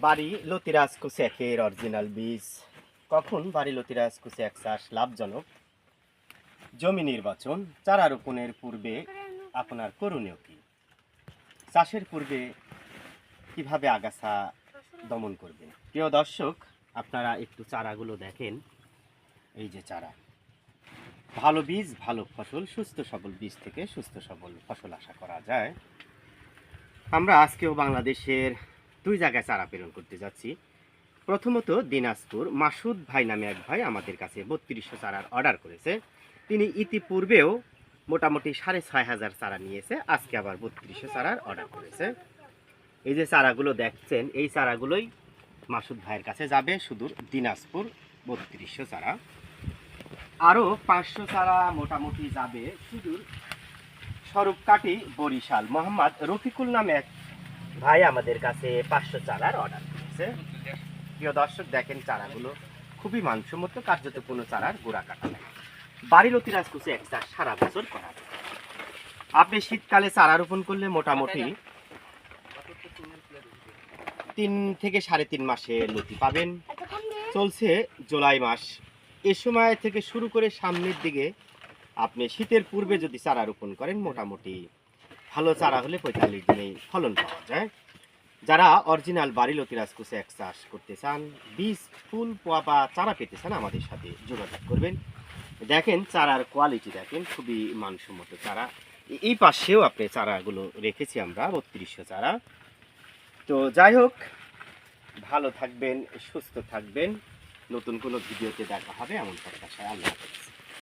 বাড়ি লতিরাজ কুশেকের অরিজিনাল বীজ। কখন বাড়ি লতিরাজ কুশেক চাষ লাভজনক? জমি নির্বাচন, চারা রোপণের পূর্বে আপনার করণীয় কি? চাষের পূর্বে কিভাবে আগাছা দমন করবেন? প্রিয় দর্শক, আপনারা একটু চারাগুলো দেখেন। এই যে চারা, ভালো বীজ ভালো ফসল, সুস্থ সবল বীজ থেকে সুস্থ সবল ফসল আশা করা যায়। আমরা আজকেও বাংলাদেশের দুই জায়গায় চারা প্রেরণ করতে যাচ্ছি। প্রথমত দিনাজপুর, মাসুদ ভাই নামে এক ভাই আমাদের কাছে 3200 চারার অর্ডার করেছে। তিনি ইতিপূর্বেও মোটামুটি 6500 চারা নিয়েছে, আজকে আবার 3200 চারার অর্ডার করেছে। এই যে চারাগুলো দেখছেন, এই চারাগুলোই মাসুদ ভাইয়ের কাছে যাবে সুদূর দিনাজপুর, 3200 চারা। আরও 500 চারা মোটামুটি যাবে সুদূর স্বরূপকাঠি, বরিশাল। মোহাম্মদ রফিকুল নামে এক ভাই আমাদের কাছে 500 চারার অর্ডার করেছে। প্রিয় দর্শক, দেখেন চারাগুলো খুবই মানসম্মত, কার্যত কোনো চারার গোড়া কাটা নেই। বাড়ি লতিরাজ কুশেক চাষ সারা বছর করা যায়। আপনি শীতকালে চারা রোপণ করলে মোটামুটি 3 থেকে 3.5 মাসে লতি পাবেন। চলছে জুলাই মাস, এ সময় থেকে শুরু করে সামনের দিকে আপনি শীতের পূর্বে যদি চারা রোপণ করেন, মোটামুটি ভালো চারা হলে 45 দিনেই ফলন পাওয়া যায়। যারা অরিজিনাল বাড়ি লতিরাজ কুশেক চাষ করতে চান, বীজ ফুল পোয়া বা চারা পেতে চান, আমাদের সাথে যোগাযোগ করবেন। দেখেন চারার কোয়ালিটি দেখেন, খুবই মানসম্মত চারা। এই পাশেও আপনি চারাগুলো রেখেছি আমরা 3200 চারা। তো যাই হোক, ভালো থাকবেন, সুস্থ থাকবেন। নতুন কোনো ভিডিওতে দেখা হবে এমন প্রত্যাশায়। আল্লাহ হাফেজ।